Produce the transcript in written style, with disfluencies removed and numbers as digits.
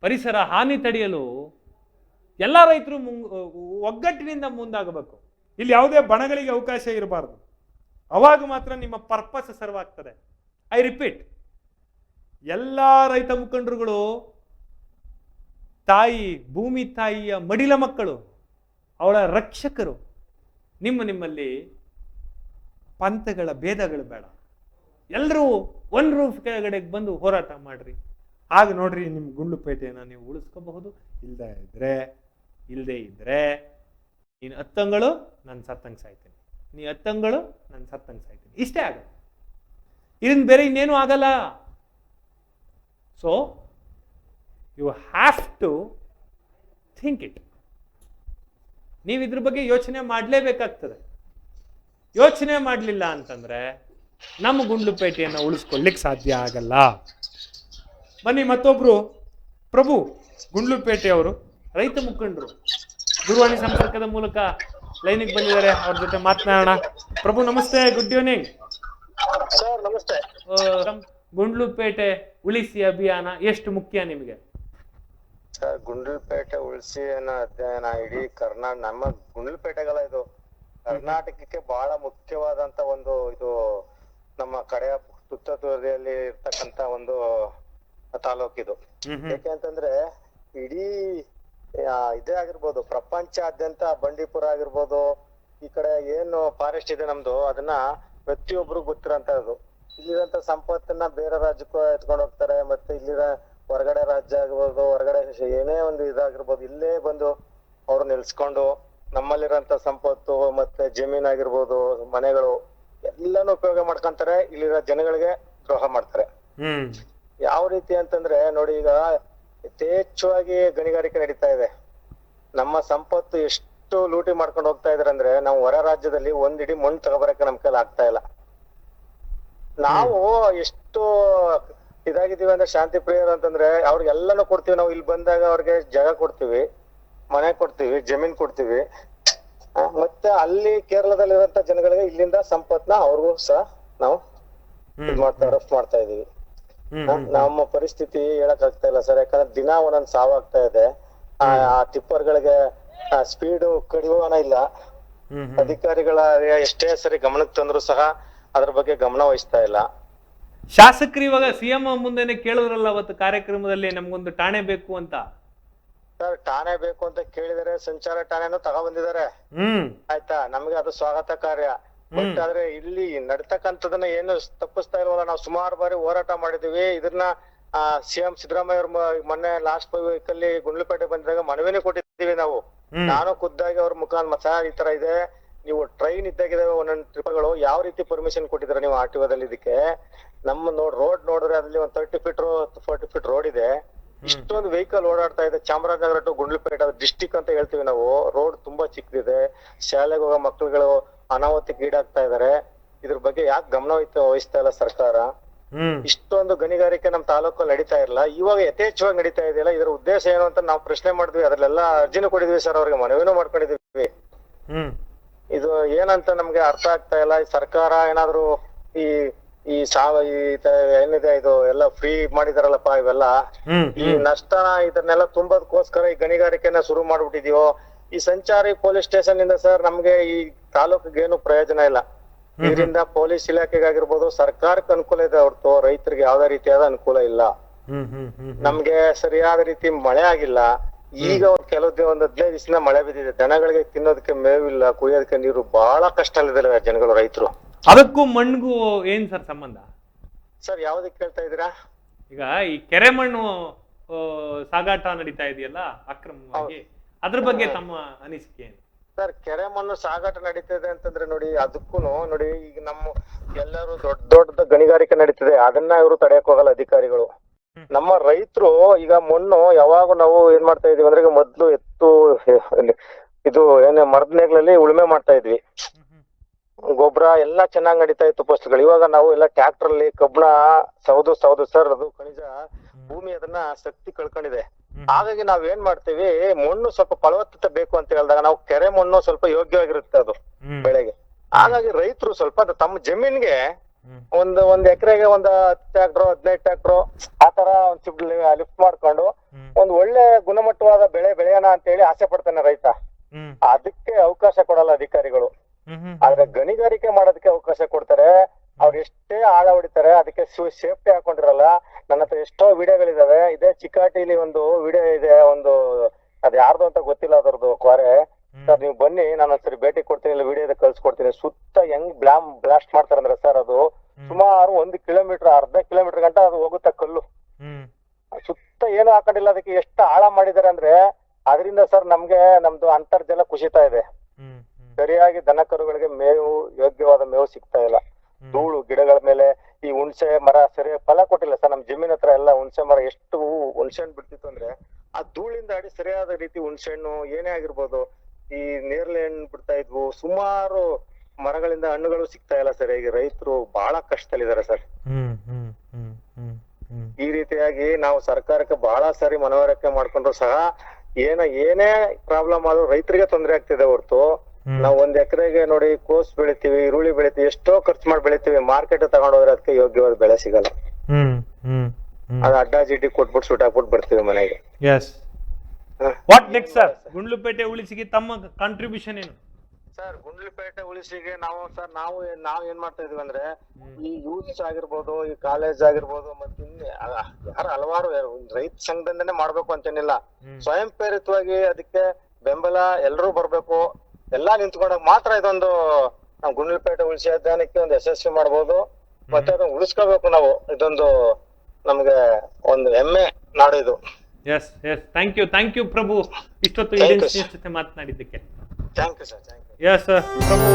ಪರಿಸರ ಹಾನಿ ತಡೆಯಲು ಎಲ್ಲ ರೈತರು ಒಗ್ಗಟ್ಟಿನಿಂದ ಮುಂದಾಗಬೇಕು. ಇಲ್ಲಿ ಯಾವುದೇ ಬಣಗಳಿಗೆ ಅವಕಾಶ ಇರಬಾರ್ದು. ಅವಾಗ ಮಾತ್ರ ನಿಮ್ಮ ಪರ್ಪಸ್ ಸರ್ವ್ ಆಗ್ತದೆ. ಐ ರಿಪೀಟ್, ಎಲ್ಲ ರೈತ ಮುಖಂಡರುಗಳು ತಾಯಿ, ಭೂಮಿ ತಾಯಿಯ ಮಡಿಲ ಮಕ್ಕಳು, ಅವಳ ರಕ್ಷಕರು. ನಿಮ್ಮಲ್ಲಿ ಪಂಥಗಳ ಭೇದಗಳು ಬೇಡ. ಎಲ್ಲರೂ ಒಂದು ರೂಫ್ ಕೆಳಗಡೆಗೆ ಬಂದು ಹೋರಾಟ ಮಾಡ್ರಿ. ಆಗ ನೋಡ್ರಿ ನಿಮ್ಮ ಗುಂಡ್ಲುಪೇಟೆಯನ್ನು ನೀವು ಉಳಿಸ್ಕೋಬಹುದು. ಇಲ್ಲದೆ ಇದ್ರೆ ನೀನು ಹತ್ತಂಗಳು ನಾನು ಸತ್ತಂಗೆ ಸಾಯ್ತೀನಿ, ನೀ ಹತ್ತಂಗಳು ನಾನು ಸತ್ತಂಗೆ ಸಾಯ್ತೀನಿ, ಇಷ್ಟೇ ಆಗಲ್ಲ. ಇದರಿಂದ ಬೇರೆ ಇನ್ನೇನು ಆಗಲ್ಲ. So you have to think it. ನೀವು ಇದ್ರ ಬಗ್ಗೆ ಯೋಚನೆ ಮಾಡಲೇಬೇಕಾಗ್ತದೆ. ಯೋಚನೆ ಮಾಡಲಿಲ್ಲ ಅಂತಂದ್ರೆ ನಮ್ಮ ಗುಂಡ್ಲುಪೇಟೆಯನ್ನು ಉಳಿಸ್ಕೊಳ್ಳಿಕ್ಕೆ ಸಾಧ್ಯ ಆಗಲ್ಲ. ಬನ್ನಿ, ಮತ್ತೊಬ್ರು ಪ್ರಭು ಗುಂಡ್ಲುಪೇಟೆ ಅವರು ರೈತ ಮುಖಂಡರು ದೂರವಾಣಿ ಸಂಪರ್ಕದ ಮೂಲಕ ಲೈನಿಗೆ ಬಂದಿದ್ದಾರೆ. ಅವ್ರ ಜೊತೆ ಮಾತನಾಡೋಣ. ಪ್ರಭು ನಮಸ್ತೆ, ಗುಡ್ ಈವ್ನಿಂಗ್ ಸರ್. ನಮಸ್ತೆ. ಗುಂಡ್ಲುಪೇಟೆ ಉಳಿಸಿ ಅಭಿಯಾನ ಎಷ್ಟು ಮುಖ್ಯ ನಿಮಗೆ? ಸರ್, ಗುಂಡ್ಲುಪೇಟೆ ಉಳಿಸಿ ಅನ್ನೋ ಅಧ್ಯಯನ ಇಡೀ ಕರ್ನಾಟಕ, ನಮ್ಮ ಗುಂಡ್ಲುಪೇಟೆಗಳ ಇದು ಕರ್ನಾಟಕಕ್ಕೆ ಬಹಳ ಮುಖ್ಯವಾದಂತ ಒಂದು, ಇದು ನಮ್ಮ ಕಡೆಯ ತುತ್ತತುದಿಯಲ್ಲಿ ಇರ್ತಕ್ಕಂತ ಒಂದು ತಾಲೂಕಿದು. ಯಾಕೆ ಅಂತಂದ್ರೆ ಇಡೀ ಇದೇ ಆಗಿರ್ಬೋದು, ಪ್ರಪಂಚಾದ್ಯಂತ ಬಂಡೀಪುರ ಆಗಿರ್ಬೋದು, ಈ ಕಡೆ ಏನು ಫಾರೆಸ್ಟ್ ಇದೆ ನಮ್ದು, ಅದನ್ನ ಪ್ರತಿಯೊಬ್ರು ಗೊತ್ತಿರೋಂಥದ್ದು. ಇಲ್ಲಿರಂತ ಸಂಪತ್ತನ್ನ ಬೇರೆ ರಾಜ್ಯಕ್ಕೂ ಎತ್ಕೊಂಡು ಹೋಗ್ತಾರೆ. ಮತ್ತೆ ಇಲ್ಲಿರ ಹೊರಗಡೆ ರಾಜ್ಯ ಆಗಿರ್ಬೋದು, ಹೊರಗಡೆ ಏನೇ ಒಂದು ಇದಾಗಿರ್ಬೋದು, ಇಲ್ಲೇ ಬಂದು ಅವ್ರು ನಿಲ್ಸ್ಕೊಂಡು ನಮ್ಮಲ್ಲಿರೋಂಥ ಸಂಪತ್ತು ಮತ್ತೆ ಜಮೀನ್ ಆಗಿರ್ಬೋದು, ಮನೆಗಳು ಎಲ್ಲಾನು ಉಪಯೋಗ ಮಾಡ್ಕೊಂತಾರೆ. ಇಲ್ಲಿರೋ ಜನಗಳಿಗೆ ದ್ರೋಹ ಮಾಡ್ತಾರೆ. ಯಾವ ರೀತಿ ಅಂತಂದ್ರೆ ನೋಡಿ, ಈಗ ಯಥೇಚ್ಛವಾಗಿ ಗಣಿಗಾರಿಕೆ ನಡೀತಾ ಇದೆ. ನಮ್ಮ ಸಂಪತ್ತು ಎಷ್ಟು ಲೂಟಿ ಮಾಡ್ಕೊಂಡು ಹೋಗ್ತಾ ಇದಾರೆ ಅಂದ್ರೆ, ನಾವು ಹೊರ ರಾಜ್ಯದಲ್ಲಿ ಒಂದಿಡೀ ಮಣ್ಣು ತಗೋಬರಕ್ಕೆ ನಮ್ ಕೈಲಿ ಆಗ್ತಾ ಇಲ್ಲ. ನಾವು ಎಷ್ಟು ಇದಾಗಿದ್ದೀವಿ ಅಂದ್ರೆ, ಶಾಂತಿ ಪ್ರಿಯರು ಅಂತಂದ್ರೆ ಅವ್ರಿಗೆಲ್ಲಾನು ಕೊಡ್ತೀವಿ. ನಾವು ಇಲ್ಲಿ ಬಂದಾಗ ಅವ್ರಿಗೆ ಜಾಗ ಕೊಡ್ತೀವಿ, ಮನೆ ಕೊಡ್ತೀವಿ, ಜಮೀನ್ ಕೊಡ್ತೀವಿ. ಮತ್ತೆ ಅಲ್ಲಿ ಕೇರಳದಲ್ಲಿರುವಂತ ಜನಗಳಿಗೆ ಇಲ್ಲಿಂದ ಸಂಪತ್ನ ಅವ್ರಿಗೂ ಸಹ ನಾವು ರಫ್ತು ಮಾಡ್ತಾ ಇದೀವಿ. ನಮ್ಮ ಪರಿಸ್ಥಿತಿ ಹೇಳಕ್ ಆಗ್ತಾ ಇಲ್ಲ ಸರ್. ಯಾಕಂದ್ರೆ ದಿನ ಒಂದೊಂದ್ ಸಾವಾಗ್ತಾ ಇದೆ. ಆ ಟಿಪ್ಪರ್ಗಳಿಗೆ ಸ್ಪೀಡ್ ಕಡಿವಾಣ ಇಲ್ಲ. ಅಧಿಕಾರಿಗಳ ಎಷ್ಟೇ ಸರಿ ಗಮನಕ್ಕೆ ತಂದ್ರು ಸಹ ಅದ್ರ ಬಗ್ಗೆ ಗಮನ ವಹಿಸ್ತಾ ಇಲ್ಲ. ಶಾಸಕರು ಇವಾಗ ಸಿಎಂ ಮುಂದೆನೆ ಕೇಳಿದ್ರಲ್ಲ ಅವತ್ತು ಕಾರ್ಯಕ್ರಮದಲ್ಲಿ, ನಮ್ಗೊಂದು ಠಾಣೆ ಬೇಕು ಅಂತ. ಸರ್, ಠಾಣೆ ಬೇಕು ಅಂತ ಕೇಳಿದರೆ ಸಂಚಾರ ಠಾಣೆನೂ ತಗೊಬಂದಿದ್ದಾರೆ. ಆಯ್ತಾ, ನಮ್ಗೆ ಅದು ಸ್ವಾಗತ ಕಾರ್ಯ. ಬಟ್ ಆದ್ರೆ ಇಲ್ಲಿ ನಡ್ತಕ್ಕಂಥದನ್ನ ಏನು ತಪ್ಪಿಸ್ತಾ ಇಲ್ವಲ್ಲ. ನಾವು ಸುಮಾರು ಬಾರಿ ಹೋರಾಟ ಮಾಡಿದೀವಿ. ಇದನ್ನ ಸಿಎಂ ಸಿದ್ದರಾಮಯ್ಯ ಅವ್ರ ಮೊನ್ನೆ ಲಾಸ್ಟ್ ವೀಕ್ ಅಲ್ಲಿ ಗುಂಡ್ಲುಪೇಟೆ ಬಂದಾಗ ಮನವಿನೇ ಕೊಟ್ಟಿದ್ದೀವಿ ನಾವು. ನಾನು ಖುದ್ದಾಗಿ ಅವ್ರ ಮುಖಾಂತರ, ಸರ್ ಈ ತರ ಇದೆ, ನೀವು ಟ್ರೈನ್ ಇದ್ದಾಗಿದ್ದಾವೆ ಒಂದೊಂದು ಟ್ರಿಪ್ಗಳು, ಯಾವ ರೀತಿ ಪರ್ಮಿಷನ್ ಕೊಟ್ಟಿದ್ದಾರೆ ನೀವು ಆರ್ಟಿಒದಲ್ಲಿ? ಇದಕ್ಕೆ ನಮ್ಮ ರೋಡ್ ನೋಡಿದ್ರೆ ಅದ್ರಲ್ಲಿ ಒಂದ್ 30 ಫೀಟ್ 40 ಫೀಟ್ ರೋಡ್ ಇದೆ. ಇಷ್ಟೊಂದು ವೆಹಿಕಲ್ ಓಡಾಡ್ತಾ ಇದೆ. ಚಾಮರಾಜನಗರ ಟು ಗುಂಡ್ಲುಪೇಟೆ ಡಿಸ್ಟಿಕ್ ಅಂತ ಹೇಳ್ತೀವಿ ನಾವು. ರೋಡ್ ತುಂಬಾ ಚಿಕ್ಕದಿದೆ. ಶಾಲೆಗೆ ಹೋಗೋ ಮಕ್ಕಳುಗಳು ಅನಾಹುತಕ್ಕೆ ಈಡಾಗ್ತಾ ಇದಾರೆ. ಇದ್ರ ಬಗ್ಗೆ ಯಾಕೆ ಗಮನ ವಹಿಸ್ತಾ ಇಲ್ಲ ಸರ್ಕಾರ? ಇಷ್ಟೊಂದು ಗಣಿಗಾರಿಕೆ ನಮ್ ತಾಲೂಕಲ್ಲಿ ನಡೀತಾ ಇಲ್ಲ. ಇವಾಗ ಯಥೇಚ್ಛವಾಗಿ ನಡೀತಾ ಇದೆಯಲ್ಲ, ಇದ್ರ ಉದ್ದೇಶ ಏನು ಅಂತ ನಾವು ಪ್ರಶ್ನೆ ಮಾಡಿದ್ವಿ. ಅದ್ರಲ್ಲೆಲ್ಲ ಅರ್ಜಿನೂ ಕೊಟ್ಟಿದ್ವಿ ಸರ್, ಅವ್ರಿಗೆ ಮನವಿನೂ ಮಾಡ್ಕೊಂಡಿದೀವಿ. ಇದು ಏನಂತ ನಮ್ಗೆ ಅರ್ಥ ಆಗ್ತಾ ಇಲ್ಲ. ಈ ಸರ್ಕಾರ ಏನಾದ್ರು ಈ ಏನಿದೆ ಇದು ಎಲ್ಲ ಫ್ರೀ ಮಾಡಿದಾರಲ್ಲಪ್ಪ, ಇವೆಲ್ಲ ಈ ನಷ್ಟನ ಇದನ್ನೆಲ್ಲ ತುಂಬದಕ್ಕೋಸ್ಕರ ಈ ಗಣಿಗಾರಿಕೆನ ಶುರು ಮಾಡ್ಬಿಟ್ಟಿದೀವೋ? ಈ ಸಂಚಾರಿ ಪೊಲೀಸ್ ಸ್ಟೇಷನ್ ಇಂದ ಸರ್ ನಮ್ಗೆ ಈ ತಾಲೂಕಿಗೆ ಏನು ಪ್ರಯೋಜನ ಇಲ್ಲ. ಇದರಿಂದ ಪೊಲೀಸ್ ಇಲಾಖೆಗಾಗಿರ್ಬೋದು ಸರ್ಕಾರಕ್ಕೆ ಅನುಕೂಲ ಇದೆ ಹೊರತು ರೈತರಿಗೆ ಯಾವ್ದೇ ರೀತಿಯಾದ ಅನುಕೂಲ ಇಲ್ಲ. ನಮ್ಗೆ ಸರಿಯಾದ ರೀತಿ ಮಳೆ ಆಗಿಲ್ಲ. ಈಗ ಒಂದ್ ಒಂದು 15 ದಿವಸದಿಂದ ಮಳೆ ಬಿದ್ದಿದೆ. ದನಗಳಿಗೆ ತಿನ್ನೋದಕ್ಕೆ ಮೇವಿಲ್ಲ, ಕುಡಿಯೋದಕ್ಕೆ ನೀರು, ಬಹಳ ಕಷ್ಟ ಅಲ್ಲಿದ್ದಾರೆ ಜನಗಳು, ರೈತರು. ಅದಕ್ಕೂ ಮಣ್ಣಿಗೂ ಏನ್ ಸರ್ ಸಂಬಂಧ? ಸರ್, ಯಾವ್ದಕ್ಕೆ ಕೇಳ್ತಾ ಇದೀರಾ? ಈಗ ಈ ಕೆರೆ ಮಣ್ಣು ಸಾಗಾಟ ನಡೀತಾ ಇದೆಯಲ್ಲ ಅಕ್ರಮವಾಗಿ, ಅದ್ರ ಬಗ್ಗೆ ತಮ್ಮ ಅನಿಸಿಕೆ ಏನು? ಸರ್, ಕೆರೆ ಮಣ್ಣು ಸಾಗಾಟ ನಡೀತಿದೆ ಅಂತಂದ್ರೆ ನೋಡಿ, ಅದಕ್ಕೂ ನೋಡಿ, ಈಗ ನಮ್ಮ ಎಲ್ಲರೂ ದೊಡ್ಡ ಗಣಿಗಾರಿಕೆ ನಡೀತಿದೆ. ಅದನ್ನ ಇವರು ತಡೆಯಕ್ ಹೋಗಲ್ಲ ಅಧಿಕಾರಿಗಳು. ನಮ್ಮ ರೈತರು ಈಗ ಮಣ್ಣು ಯಾವಾಗ ನಾವು ಏನ್ ಮಾಡ್ತಾ ಇದೀವಿ ಅಂದ್ರೆ, ಮೊದ್ಲು ಎತ್ತು ಇದು ಏನೇ ಮರದ ನೇಗ್ಲಲ್ಲಿ ಉಳುಮೆ ಮಾಡ್ತಾ ಇದ್ವಿ. ಗೊಬ್ಬರ ಎಲ್ಲಾ ಚೆನ್ನಾಗಿ ನಡೀತಾ ಇತ್ತು ಪೋಸ್ಟ್ಗಳು. ಇವಾಗ ನಾವು ಎಲ್ಲ ಟ್ರ್ಯಾಕ್ಟರ್ ಅಲ್ಲಿ ಕಬ್ಬಣ ಸೌದು ಸರ್, ಅದು ಖನಿಜ ಭೂಮಿ ಅದನ್ನ ಶಕ್ತಿ ಕಳ್ಕೊಂಡಿದೆ. ಹಾಗಾಗಿ ನಾವ್ ಏನ್ ಮಾಡ್ತೀವಿ, ಮಣ್ಣು ಸ್ವಲ್ಪ ಫಲವತ್ತತೆ ಬೇಕು ಅಂತ ಹೇಳಿದಾಗ ನಾವು ಕೆರೆ ಮಣ್ಣು ಸ್ವಲ್ಪ ಯೋಗ್ಯವಾಗಿರುತ್ತೆ ಅದು ಬೆಳೆಗೆ. ಹಾಗಾಗಿ ರೈತರು ಸ್ವಲ್ಪ ತಮ್ಮ ಜಮೀನ್ಗೆ ಒಂದ್ ಎಕರೆಗೆ ಒಂದ್ 10 ಟ್ರ್ಯಾಕ್ಟರ್ 15 ಟ್ರ್ಯಾಕ್ಟರ್ ಆತರ ಒಂದ್ ಚಿಪ್ ಲಿಫ್ಟ್ ಮಾಡ್ಕೊಂಡು ಒಂದ್ ಒಳ್ಳೆ ಗುಣಮಟ್ಟವಾದ ಬೆಳೆ ಬೆಳೆಯೋಣ ಅಂತ ಹೇಳಿ ಆಸೆ ಪಡ್ತಾನೆ ರೈತ. ಅದಕ್ಕೆ ಅವಕಾಶ ಕೊಡಲ್ಲ ಅಧಿಕಾರಿಗಳು. ಆದ್ರೆ ಗಣಿಗಾರಿಕೆ ಮಾಡೋದಕ್ಕೆ ಅವಕಾಶ ಕೊಡ್ತಾರೆ. ಅವ್ರು ಎಷ್ಟೇ ಆಳ ಹೊಡಿತಾರೆ, ಅದಕ್ಕೆ ಸೇಫ್ಟಿ ಹಾಕೊಂಡಿರಲ್ಲ. ನನ್ನ ಹತ್ರ ಎಷ್ಟೋ ವಿಡಿಯೋಗಳಿದಾವೆ. ಇದೇ ಚಿಕ್ಕಾಟಿಲಿ ಒಂದು ವಿಡಿಯೋ ಇದೆ, ಒಂದು ಅದ್ ಯಾರ್ದು ಅಂತ ಗೊತ್ತಿಲ್ಲ ಅದರದ್ದು ಕ್ವಾರೆ. ಸರ್ ನೀವು ಬನ್ನಿ, ನಾನು ಒಂದ್ಸರಿ ಭೇಟಿ ಕೊಡ್ತೀನಿ, ಇಲ್ಲ ವಿಡಿಯೋದ ಕಳ್ಸಿಕೊಡ್ತೀನಿ. ಸುತ್ತ ಹೆಂಗ್ ಬ್ಲಾಸ್ಟ್ ಮಾಡ್ತಾರಂದ್ರೆ ಸರ್, ಅದು ಸುಮಾರು 1 ಕಿಲೋಮೀಟರ್ ಅರ್ಧ ಕಿಲೋಮೀಟರ್ ಗಂಟ ಅದು ಹೋಗುತ್ತೆ ಕಲ್ಲು. ಸುತ್ತ ಏನು ಹಾಕೊಂಡಿಲ್ಲ, ಅದಕ್ಕೆ ಎಷ್ಟು ಆಳ ಮಾಡಿದಾರೆ ಅಂದ್ರೆ ಅದರಿಂದ ಸರ್ ನಮ್ಗೆ ನಮ್ದು ಅಂತರ್ಜಲ ಕುಸಿತಾ ಇದೆ. ಸರಿಯಾಗಿ ದನ ಕರುಗಳಿಗೆ ಮೇವು, ಯೋಗ್ಯವಾದ ಮೇವು ಸಿಗ್ತಾ ಇಲ್ಲ. ಧೂಳು ಗಿಡಗಳ ಮೇಲೆ, ಈ ಹುಣಸೆ ಮರ ಸರಿಯಾಗಿ ಫಲ ಕೊಟ್ಟಿಲ್ಲ ಸರ್. ನಮ್ ಜಮೀನ್ ಹತ್ರ ಎಲ್ಲ ಹುಣಸೆ ಮರ ಎಷ್ಟು ಹುಣಸೆ ಹಣ್ಣು ಬಿಡ್ತಿತ್ತು ಅಂದ್ರೆ ಆ ಧೂಳಿಂದ ಆಡಿ ಸರಿಯಾದ ರೀತಿ ಹುಣಸೆ ಹಣ್ಣು ಏನೇ ಆಗಿರ್ಬೋದು, ಈ ನೇರಳೆ ಹಣ್ಣು ಬಿಡ್ತಾ ಇದ್ವು. ಸುಮಾರು ಮರಗಳಿಂದ ಹಣ್ಣುಗಳು ಸಿಗ್ತಾ ಇಲ್ಲ ಸರಿಯಾಗಿ. ರೈತರು ಬಹಳ ಕಷ್ಟದಲ್ಲಿದ್ದಾರೆ ಸರ್. ಈ ರೀತಿಯಾಗಿ ನಾವು ಸರ್ಕಾರಕ್ಕೆ ಬಹಳ ಸಾರಿ ಮನವರಿಕೆ ಮಾಡ್ಕೊಂಡ್ರು ಸಹ ಏನೇ ಪ್ರಾಬ್ಲಮ್ ಆದ್ರೂ ರೈತರಿಗೆ ತೊಂದರೆ ಆಗ್ತಿದೆ ಹೊರತು, ನಾವ್ 1 ಎಕರೆಗೆ ನೋಡಿ ಕೋಸ್ ಬೆಳಿತೀವಿ, ಈರುಳ್ಳಿ ಬೆಳಿತೀವಿ, ಎಷ್ಟೋ ಖರ್ಚು ಮಾಡಿ ಬೆಳಿತೀವಿ. ಮಾರ್ಕೆಟ್ ತಗೊಂಡ್ ಹೋದ್ರೆ ಅದಕ್ಕೆ ಯೋಗ್ಯವಾದ ಬೆಳೆ ಸಿಗಲ್ಲ. ಅದು ಅಡ್ಡ ಜಿಡ್ಡಿ ಕೊಟ್ಬಿಟ್ಟು ಸುಟ್ಟಾಕ್ಬಿಟ್ಟು ಬರ್ತೀವಿ ಮನೆಗೆ. Yes, what next sir? Gundlupete ಉಳಿಸಿಗೆ ತಮ್ಮ ಕಾಂಟ್ರಿಬ್ಯೂಷನ್ ಏನು ಸರ್? ಗುಂಡ್ಲುಪೇಟೆ ಉಳಿಸಿಗೆ ನಾವು ಏನ್ ಮಾಡ್ತಾ ಇದೀವಿ ಅಂದ್ರೆ, ಈ ಯೂತ್ಸ್ ಆಗಿರ್ಬೋದು, ಈ ಕಾಲೇಜ್ ಆಗಿರ್ಬೋದು, ಮತ್ತೆ ಯಾರು ಹಲವಾರು ರೈತ ಸಂಘದಿಂದನೇ ಮಾಡ್ಬೇಕು ಅಂತೇನಿಲ್ಲ. ಸ್ವಯಂ ಪ್ರೇರಿತವಾಗಿ ಅದಕ್ಕೆ ಬೆಂಬಲ ಎಲ್ಲರೂ ಬರ್ಬೇಕು. ಎಲ್ಲಾ ನಿಂತ್ಕೊಂಡಾಗ ಮಾತ್ರ ಇದೊಂದು ನಾವು ಗುಂಡ್ಲುಪೇಟೆ ಉಳಿಸಿ ಅಭಿಯಾನಕ್ಕೆ ಒಂದು ಯಶಸ್ವಿ ಮಾಡ್ಬೋದು. ಮತ್ತೆ ಅದನ್ನ ಉಳಿಸ್ಕೋಬೇಕು ನಾವು. ಇದೊಂದು ನಮ್ಗೆ ಒಂದು ಹೆಮ್ಮೆ ನಾಡು ಇದು. Yes yes, thank you Prabhu, ಇಷ್ಟೊತ್ತು ಇಂಡಿಯನ್ ಜೊತೆ ಮಾತನಾಡಿದ್ದಕ್ಕೆ. Thank you sir. Yes Prabhu.